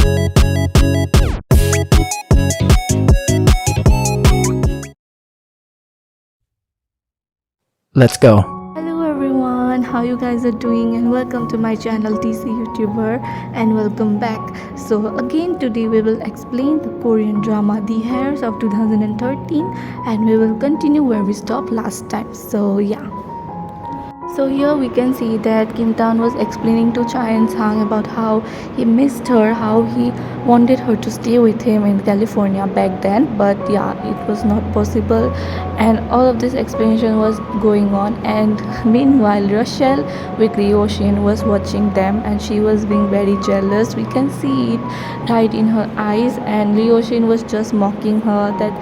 Let's go. Hello everyone, how you guys are doing, and welcome to my channel TC YouTuber, and welcome back. So again today we will explain the Korean drama The Hairs of 2013, and we will continue where we stopped last time. So yeah. So here we can see that Kim Tan was explaining to Cha and Sang about how he missed her, how he wanted her to stay with him in California back then, but yeah, it was not possible. And all of this explanation was going on. And meanwhile, Rochelle with Leo Shin was watching them, and she was being very jealous. We can see it right in her eyes. And Leo Shin was just mocking her that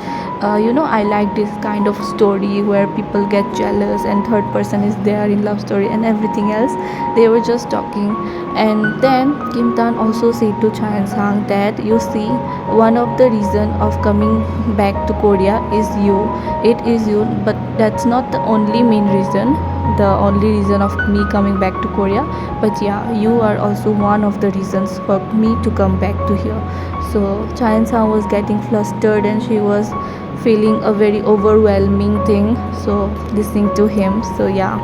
I like this kind of story where people get jealous and third person is there in love story and everything else. They were just talking. And then Kim Tan also said to Cha and Sang that, you see, one of the reason of coming back to Korea is you. It is you, but that's not the only main reason, the only reason of me coming back to Korea. But yeah, you are also one of the reasons for me to come back to here. So Cha and Sang was getting flustered, and she was feeling a very overwhelming thing, so listening to him. So yeah,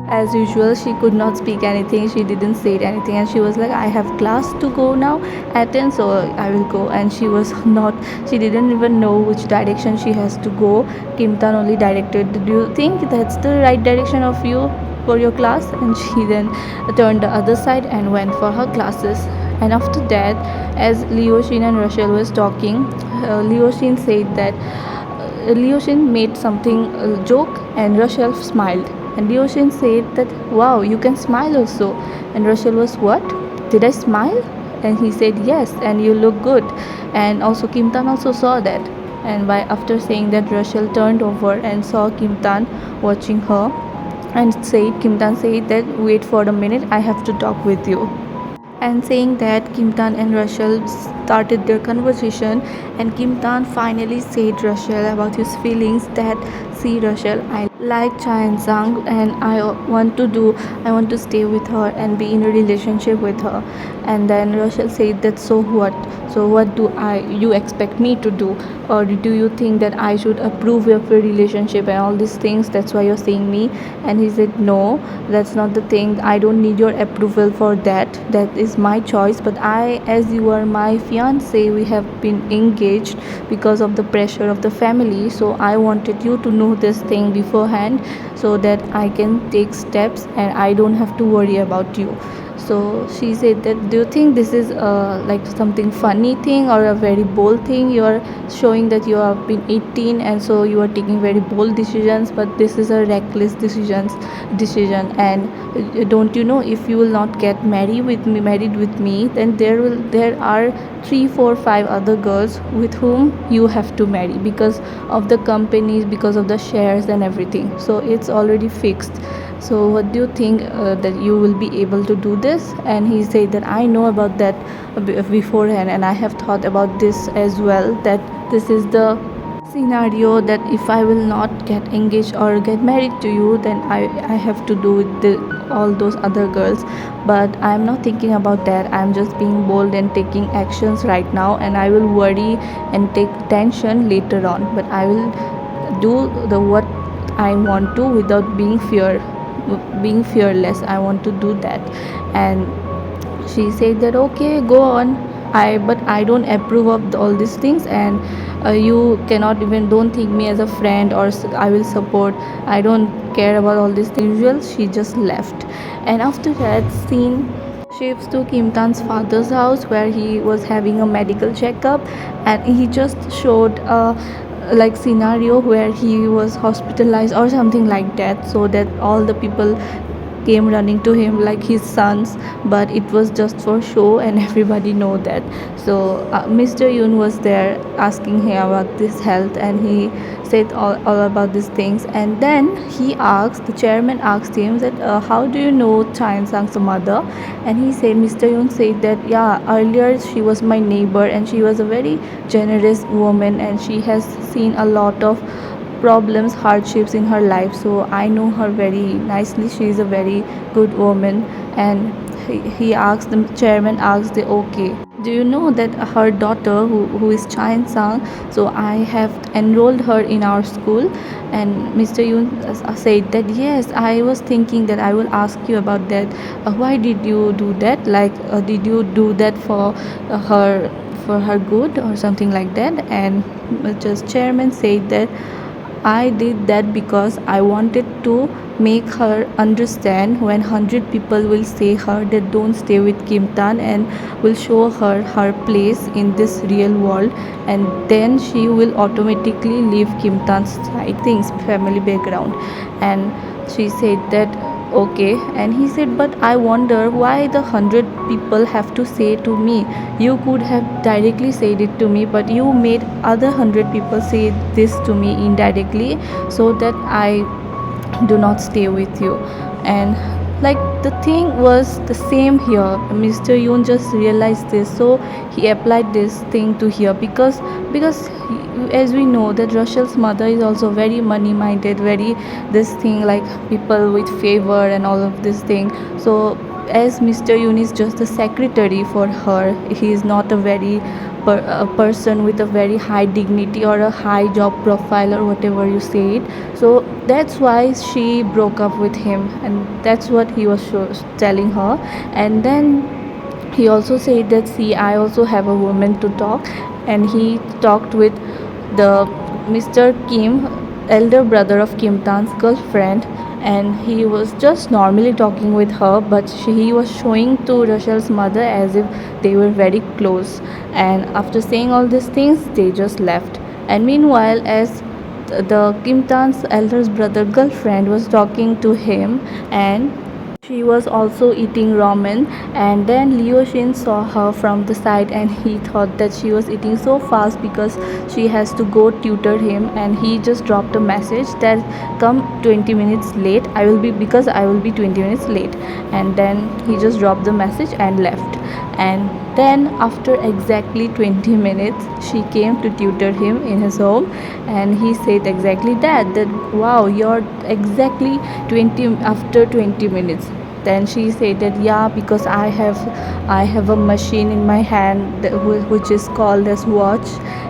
as usual she could not speak anything, she didn't say anything, and she was like, I have class to go now at 10, so I will go. And she was not, she didn't even know which direction she has to go. Kim Tan only directed, do you think that's the right direction of you for your class? And she then turned the other side and went for her classes. And after that, as Leo Shin and Rachel was talking, Leo Shin said that Leo Shin made something joke, and Rachel smiled. And Leo Shin said that, wow, you can smile also. And Rachel was, what? Did I smile? And he said, yes, and you look good. And also Kim Tan also saw that. And by after saying that, Rachel turned over and saw Kim Tan watching her, and said, Kim Tan said that, wait for a minute, I have to talk with you. And saying that, Kim Tan and Rachel started their conversation, and Kim Tan finally said Rachel about his feelings that, see Rachel, I like Cha and Sang, and I want to stay with her and be in a relationship with her. And then Rachel said that, so what? So what do you expect me to do? Or do you think that I should approve of your relationship and all these things? That's why you're saying me? And he said, no, that's not the thing. I don't need your approval for that. That is my choice. But I, as you are my fiance, we have been engaged because of the pressure of the family. So I wanted you to know this thing beforehand, so that I can take steps and I don't have to worry about you. So she said that, do you think this is like something funny thing or a very bold thing? You are showing that you have been 18, and so you are taking very bold decisions, but this is a reckless decision. And don't you know, if you will not get married with me, then there are 3 4 5 other girls with whom you have to marry because of the companies, because of the shares and everything. So it's already fixed. So what do you think, that you will be able to do this? And he said that, I know about that beforehand, and I have thought about this as well, that this is the scenario, that if I will not get engaged or get married to you, then I have to do with all those other girls. But I'm not thinking about that. I'm just being bold and taking actions right now, and I will worry and take tension later on. But I will do the what I want to without being fearless. I want to do that. And she said that, okay, go on. But I don't approve of all these things, and you cannot, even don't think me as a friend, or I will support. I don't care about all these things. Usual, she just left. And after that scene shifts to Kim Tan's father's house, where he was having a medical checkup, and he just showed a like scenario where he was hospitalized or something like that, so that all the people came running to him like his sons. But it was just for show, and everybody know that. So Mr. Yoon was there asking him about this health, and he said all about these things. And then the chairman asked him that, how do you know Chain Sang's mother? And he said, Mr. Yoon said that, yeah, earlier she was my neighbor, and she was a very generous woman, and she has seen a lot of problems, hardships in her life, so I know her very nicely. She is a very good woman. And he asked, the chairman asked, okay, do you know that her daughter, who is Chain Sang, so I have enrolled her in our school. And Mr. Yoon said that yes, I was thinking that I will ask you about that. Why did you do that? Like, did you do that her for her good or something like that? And just chairman said that I did that because I wanted to make her understand when 100 people will say her that don't stay with Kim Tan, and will show her her place in this real world, and then she will automatically leave Kim Tan's side things family background. And she said that okay, and he said, but I wonder why the 100 people have to say to me. You could have directly said it to me, but you made other 100 people say this to me indirectly, so that I do not stay with you. And like, the thing was the same here. Mr. Yoon just realized this, so he applied this thing to here, because as we know that Russell's mother is also very money minded, very this thing, like people with favor and all of this thing. So as Mr. Yoon is just the secretary for her, he is not a very a person with a very high dignity or a high job profile or whatever you say it. So that's why she broke up with him, and that's what he was telling her. And then he also said that, see, I also have a woman to talk. And he talked with the Mr. Kim, elder brother of Kim Tan's girlfriend. And he was just normally talking with her, but he was showing to Rachel's mother as if they were very close. And after saying all these things, they just left. And meanwhile, as the Kim Tan's elder brother girlfriend was talking to him, and she was also eating ramen. And then Leo Shin saw her from the side, and he thought that she was eating so fast because she has to go tutor him. And he just dropped a message that come 20 minutes late, I will be 20 minutes late. And then he just dropped the message and left. And then after exactly 20 minutes, she came to tutor him in his home. And he said exactly that wow, you're exactly 20 after 20 minutes. Then she said that yeah, because I have a machine in my hand which is called as watch.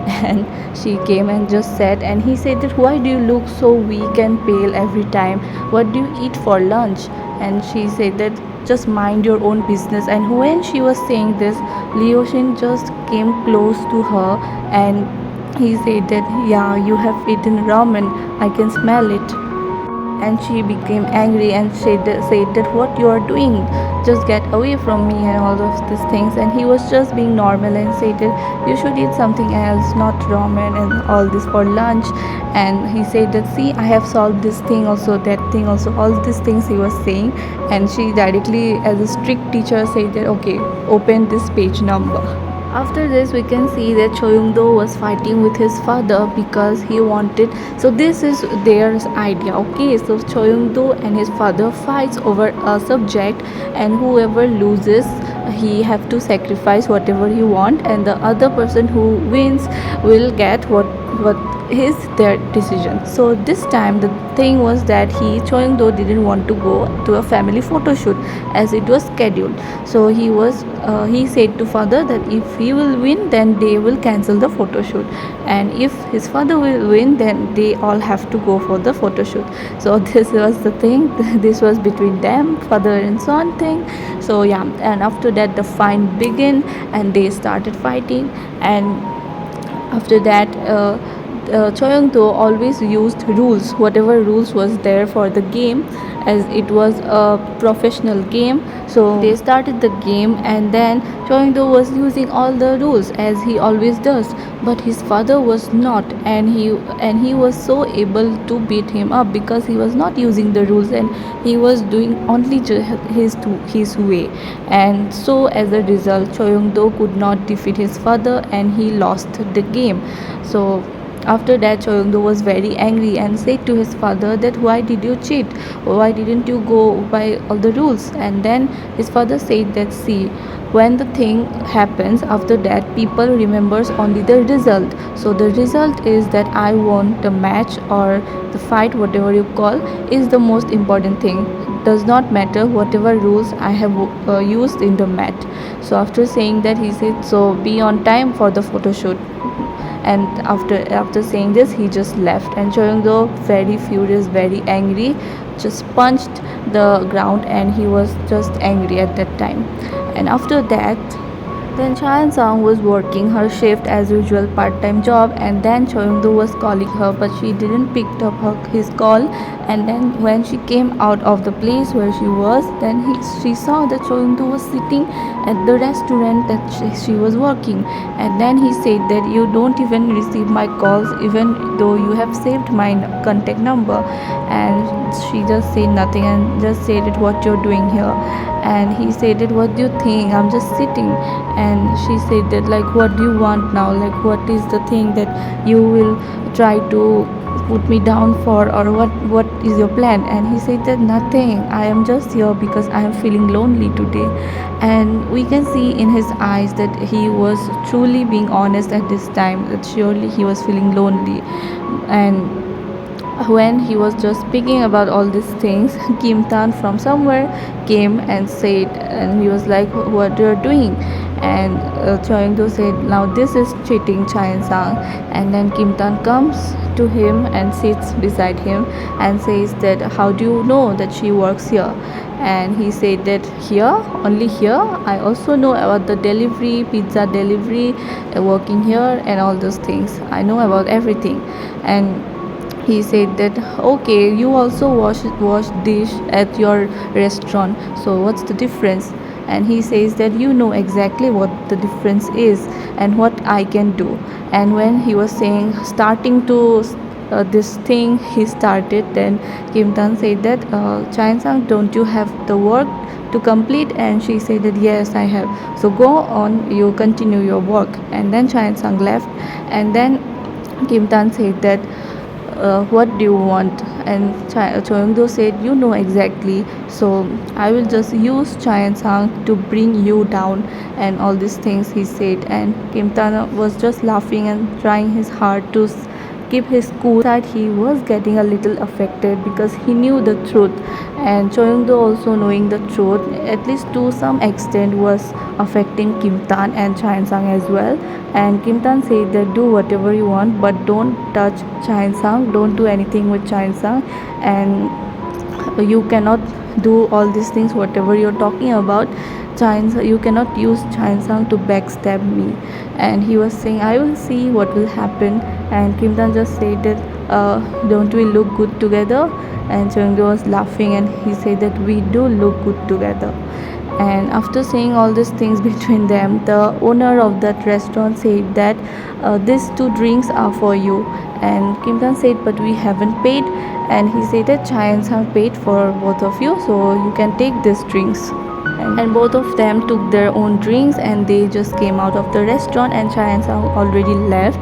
And she came and just said, and he said that why do you look so weak and pale every time, what do you eat for lunch? And she said that just mind your own business. And when she was saying this, Leo Shin just came close to her, and he said that yeah, you have eaten ramen, I can smell it. And she became angry and said that what you are doing, just get away from me and all of these things. And he was just being normal and said that you should eat something else, not ramen and all this for lunch. And he said that, see, I have solved this thing also, that thing also, all these things he was saying. And she directly, as a strict teacher, said that okay, open this page number. After this, we can see that Choyung-do was fighting with his father because he wanted. So this is their idea. Okay, so Choyung-do and his father fights over a subject, and whoever loses, he have to sacrifice whatever he want, and the other person who wins will get what is their decision. So this time the thing was that Choyung-do didn't want to go to a family photo shoot as it was scheduled. So he said to father that if he will win, then they will cancel the photo shoot, and if his father will win, then they all have to go for the photo shoot. So this was the thing. This was between them, father and son thing. So yeah, and after that the fight began, and they started fighting. And after that, Choyong-do always used rules, whatever rules was there for the game, as it was a professional game. So they started the game, and then Choyong-do was using all the rules as he always does, but his father was not. And he was so able to beat him up because he was not using the rules, and he was doing only his way. And so as a result, Choyong-do could not defeat his father, and he lost the game. So after that, Choyong-do was very angry and said to his father that why did you cheat? Why didn't you go by all the rules? And then his father said that, see, when the thing happens, after that people remembers only the result. So the result is that I won the match, or the fight, whatever you call, is the most important thing. does not matter whatever rules I have used in the mat. So after saying that, he said, so be on time for the photo shoot. And after saying this, he just left, and Choyongdo, very furious, very angry, just punched the ground, and he was just angry at that time. And after that, then Chan Sang was working her shift as usual part-time job, and then Choyongdo was calling her, but she didn't pick up his call. And then when she came out of the place where she was, then she saw that Choyongdo was sitting at the restaurant that she was working. And then he said that you don't even receive my calls, even though you have saved my contact number. And she just said nothing and just said it, what you're doing here. And he said that, what do you think, I'm just sitting. And she said that, like, what do you want now, like what is the thing that you will try to put me down for, or what is your plan. And he said that, nothing, I am just here because I am feeling lonely today. And we can see in his eyes that he was truly being honest at this time, that surely he was feeling lonely. And when he was just speaking about all these things, Kim Tan from somewhere came and said, and he was like, what you're doing. And Choi Do said, now this is cheating, Chayan Sang. And then Kim Tan comes to him and sits beside him and says that, how do you know that she works here? And he said that, here, only here, I also know about the delivery, pizza delivery, working here and all those things, I know about everything. And he said that, okay, you also wash dish at your restaurant, so what's the difference? And he says that, you know exactly what the difference is and what I can do. And when he was saying, starting to this thing he started, then Kim Tan said that, Chan Sang, don't you have the work to complete? And she said that, yes, I have, so go on, you continue your work. And then Chan Sang left. And then Kim Tan said that, what do you want? And Choyongdo said, you know exactly, so I will just use Chayan Sang to bring you down, and all these things he said. And Kim Tana was just laughing and trying his hard to keep his cool. Inside he was getting a little affected because he knew the truth, and Choyongdo also knowing the truth, at least to some extent, was affecting Kim Tan and Chayan Sang as well. And Kim Tan said that, do whatever you want, but don't touch Chayan Sang, don't do anything with Chayan Sang. And you cannot do all these things whatever you're talking about. You cannot use Chayan Sang to backstab me. And he was saying, I will see what will happen. And Kim Tan just said that, don't we look good together? And Cheongdo was laughing and he said that, we do look good together. And after saying all these things between them, the owner of that restaurant said that, these two drinks are for you. And Kim Tan said, but we haven't paid. And he said that, Chayan Sang paid for both of you, so you can take these drinks. And both of them took their own drinks and they just came out of the restaurant, and Chayan Sang already left.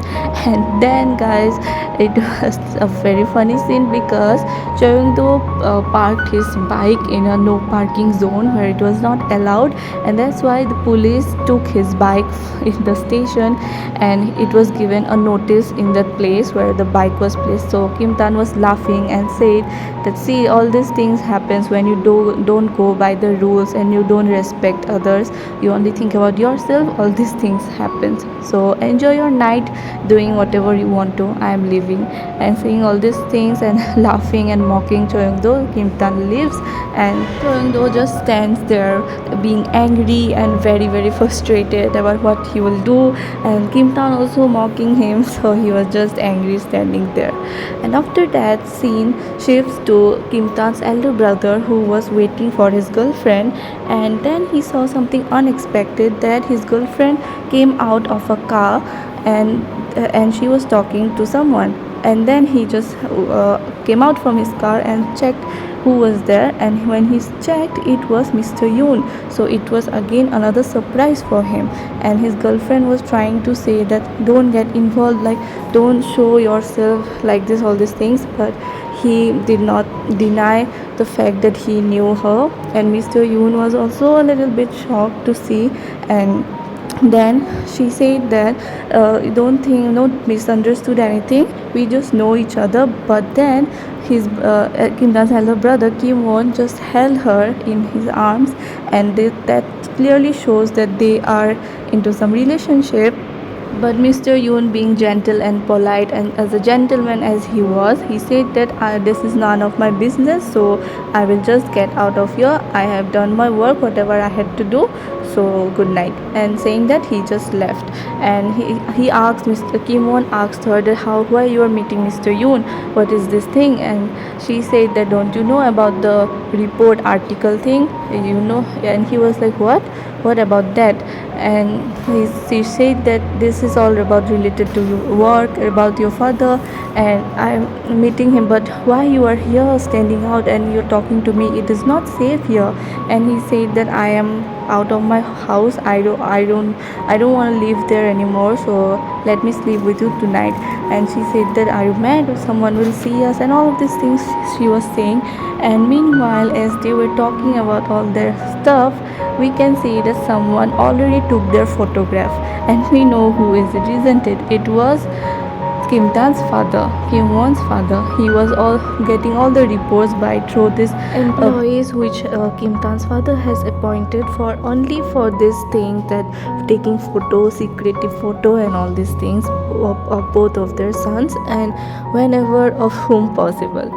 And then, guys, it was a very funny scene because Choyongdo parked his bike in a no parking zone where it was not allowed, and that's why the police took his bike in the station, and it was given a notice in that place where the bike was placed. So Kim Tan was laughing and said that, see, all these things happens when you don't go by the rules and you don't respect others, you only think about yourself, all these things happen. So enjoy your night doing whatever you want to, I am leaving. And saying all these things and laughing and mocking Choyongdo, Kim Tan leaves, and Choyongdo just stands there being angry and very very frustrated about what he will do, and Kim Tan also mocking him. So he was just angry standing there. And after that, scene shifts to Kim Tan's elder brother who was waiting for his girlfriend, and then he saw something unexpected, that his girlfriend came out of a car, and she was talking to someone. And then he just came out from his car and checked who was there, and when he checked, it was Mr. Yoon. So it was again another surprise for him, and his girlfriend was trying to say that, don't get involved, like don't show yourself like this, all these things, but he did not deny the fact that he knew her. And Mr. Yoon was also a little bit shocked to see, and Then she said that don't think, don't misunderstood anything, we just know each other. But then his Kim Dan's elder brother Kim Won just held her in his arms, and that clearly shows that they are into some relationship. But Mr. Yoon, being gentle and polite, and as a gentleman as he was, he said that this is none of my business, so I will just get out of here. I have done my work, whatever I had to do. So good night. And saying that, he just left. And he asked, Mr. Kim Won asked her that why you are meeting Mr. Yoon? What is this thing? And she said that, don't you know about the report article thing? You know? And he was like, what? What about that? And she said that this is all about related to your work, about your father, and I'm meeting him. But why you are here standing out and you're talking to me? It is not safe here. And he said that I am out of my house. I don't want to live there anymore, so let me sleep with you tonight. And she said that, are you mad, or someone will see us, and all of these things she was saying. And meanwhile, as they were talking about all their stuff, we can see that someone already took their photograph, and we know who is it, isn't it? It was Kim Tan's father, Kim Won's father. He was all getting all the reports by through this employees which Kim Tan's father has appointed for only for this thing, that taking photo, secretive photo, and all these things of both of their sons, and whenever of whom possible.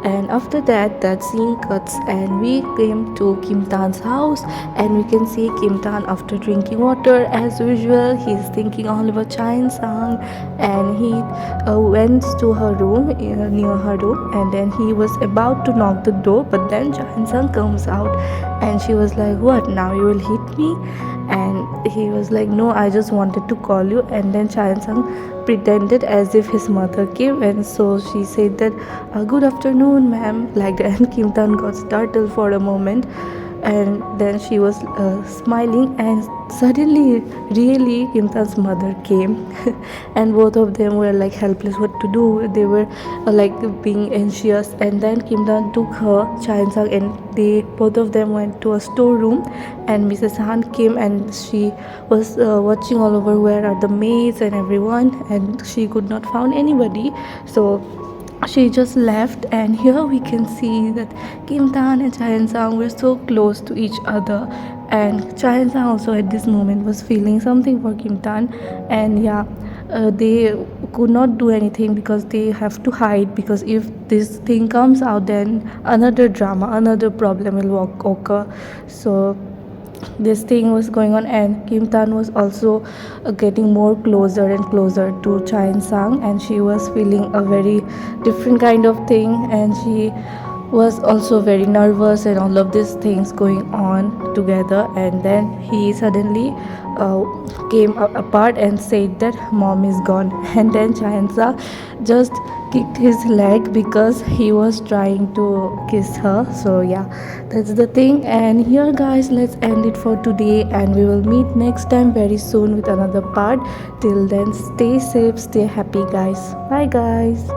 And after that, that scene cuts, and we came to Kim Tan's house, and we can see Kim Tan after drinking water as usual. He's thinking all about Chain Sang, and he went to her room, near her room, and then he was about to knock the door, but then Chain Sang comes out, and she was like, what, now you will hit me? And he was like, no, I just wanted to call you. And then Chain Sang pretended as if his mother came, and so she said that, good afternoon ma'am, like that. And Kim Tan got startled for a moment, and then she was smiling, and suddenly really Kim Tan's mother came. And both of them were like helpless what to do. They were like being anxious, and then Kim Tan took her Chain Sang, and they both of them went to a storeroom, and Mrs. Han came, and she was watching all over where are the maids and everyone, and she could not found anybody. So she just left, and here we can see that Kim Tan and Chayan Sang were so close to each other, and Chayan Sang also at this moment was feeling something for Kim Tan. And yeah, they could not do anything because they have to hide, because if this thing comes out, then another drama, another problem will occur. So this thing was going on, and Kim Tan was also getting more closer and closer to Chain Sang, and she was feeling a very different kind of thing, and she was also very nervous, and all of these things going on together. And then he suddenly uh, came apart and said that mom is gone. And then Chain Sang just kicked his leg because he was trying to kiss her. So yeah, that's the thing. And here guys, let's end it for today, and we will meet next time very soon with another part. Till then, stay safe, stay happy guys. Bye guys.